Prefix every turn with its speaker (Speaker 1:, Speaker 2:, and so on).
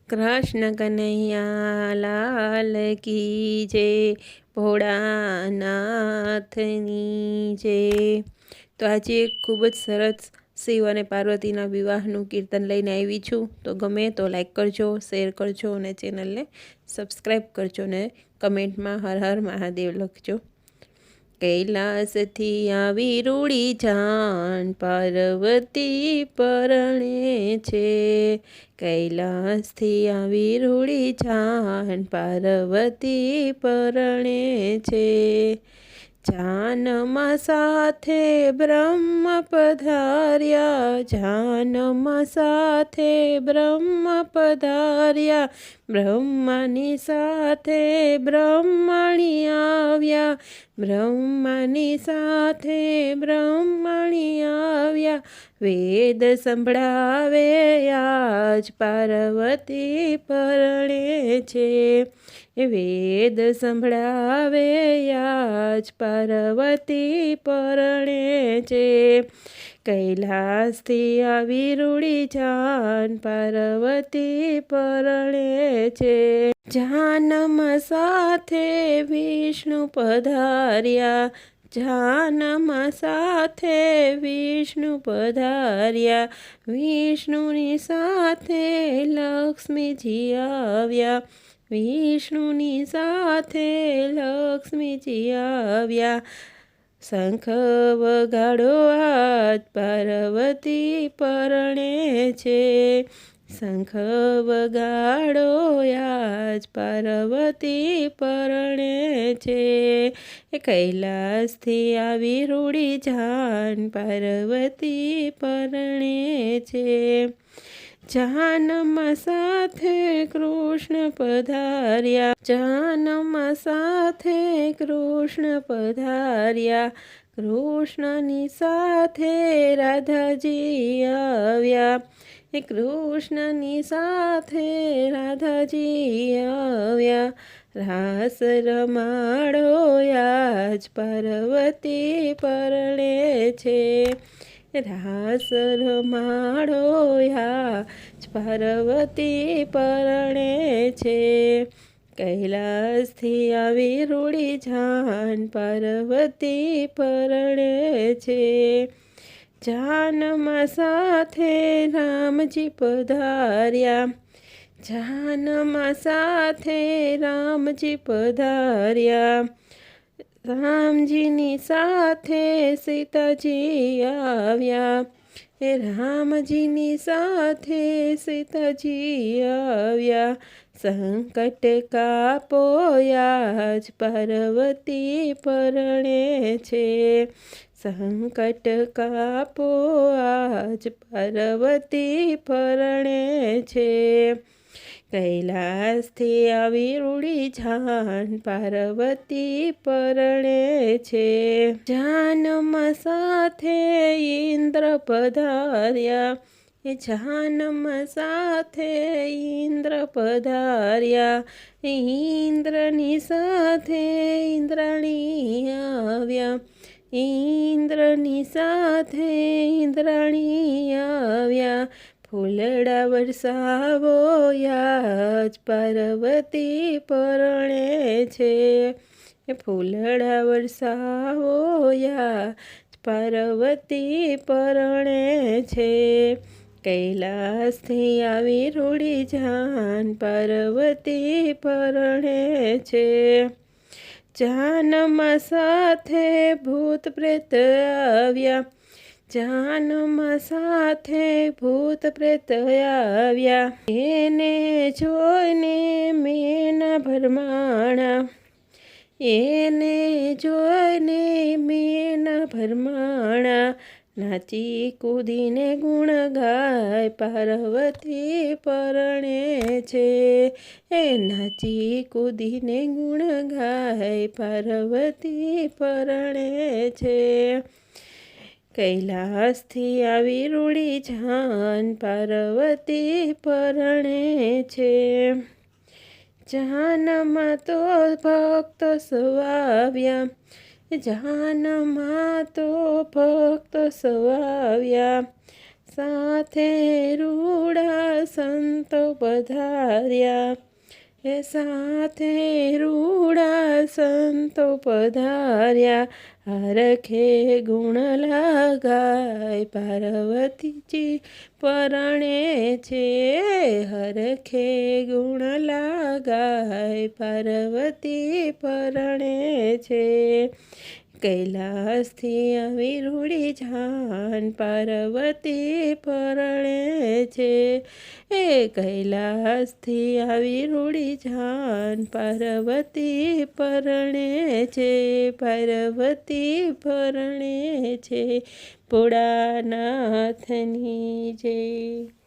Speaker 1: कृष्ण कन्हैया लाल की जय, ભોળાનાથની જય। તો આજે ખૂબ જ સરસ શિવ અને પાર્વતીના વિવાહનું કીર્તન લઈને આવી છું। તો ગમે તો લાઈક કરજો, શેર કરજો અને ચેનલને સબસ્ક્રાઈબ કરજો ને કમેન્ટમાં હર હર મહાદેવ લખજો। કૈલાસથી આવી રૂડી જાન પાર્વતી પરણે છે, કૈલાસથી આવી રૂડી જાન પાર્વતી પરણે છે। જાનમાં સાથે બ્રહ્મ પધાર્યા, જાનમાં સાથે બ્રહ્મ પધાર્યા, બ્રહ્માની સાથે બ્રહ્મણી આવ્યા, બ્રહ્માની સાથે બ્રહ્મણી આવ્યા। વેદ સંભળાવે આજ પાર્વતી પરણે છે, વેદ સંભળાવે આજ પાર્વતી પરણે છે। કૈલાસથી આવી રૂડી જાન પાર્વતી પરણે છે। જાનમાં સાથે વિષ્ણુ પધાર્યા, જાનમાં સાથે વિષ્ણુ પધાર્યા, વિષ્ણુની સાથે લક્ષ્મીજી આવ્યા, વિષ્ણુની સાથે લક્ષ્મીજી આવ્યા। શંખ વગાડો આજ પાર્વતી પરણે છે, શંખ વગાડો આજ પાર્વતી પરણે છે। કૈલાસથી આવી રૂડી જાન પાર્વતી પરણે છે। જાનમાં સાથે કૃષ્ણ પધાર્યા, જાનમાં સાથે કૃષ્ણ પધાર્યા, કૃષ્ણની સાથે રાધાજી આવ્યા, કૃષ્ણની સાથે રાધાજી આવ્યા। રાસ રમાડો આજ પાર્વતી પરણે છે, રાસ રમાડો આજ પાર્વતી પરણે છે। કૈલાસથી આવી રૂડી જાન પાર્વતી પરણે છે। જાનમાં સાથે રામજી પધાર્યા, જાનમાં સાથે રામજી પધાર્યા, રામજીની સાથે સીતાજી આવ્યા, રામજીની સાથે સીતાજી આવ્યા। સંકટ કાપો આજ પાર્વતી પરણે છે, સંકટ કાપો આજ પાર્વતી પરણે છે। કૈલાસથી આવી રૂડી જાન પાર્વતી પરણે છે। જાનમાં સાથે ઇન્દ્ર પધાર્યા, જાનમાં સાથે ઇન્દ્ર પધાર્યા, ઇન્દ્રની સાથે ઇન્દ્રાણી આવ્યા, ઇન્દ્રની સાથે ઇન્દ્રાણી આવ્યા। ફૂલડા વરસાવો આજ પાર્વતી પરણે છે, ફૂલડા વરસાવો આજ પાર્વતી પરણે છે। કૈલાસથી આવી રૂડી જાન પાર્વતી પરણે છે। જાનમાં સાથે ભૂત પ્રેત આવ્યા, જાનમાં સાથે ભૂત પ્રેત આવ્યા, એને જોઈને મેના ભરમાણા, એને જોઈને મેના ભરમાણા। નાચી કૂદીને ગુણ ગાય પાર્વતી પરણે છે, નાચી કૂદીને ગુણ ગાય પાર્વતી પરણે છે। કૈલાસથી આવી રૂડી જાન પાર્વતી પરણે છે। જાનમાં તો ભક્તો સૌ આવ્યા, જાનમાં તો ભક્તો સૌ આવ્યા, સાથે રૂડા સંતો પધાર્યા, એ સાથે રૂડા સંતો પધાર્યા, હરખે ગુણ લગાય પાર્વતીજી પરણે છે, હરખે ગુણ લગાય પાર્વતી પરણે છે. કૈલાસથી આવી રૂડી જાન પાર્વતી પરણે છે, એ કૈલાસથી આવી રૂડી જાન પાર્વતી પરણે છે, પાર્વતી પરણે છે. ભોળાનાથની જય.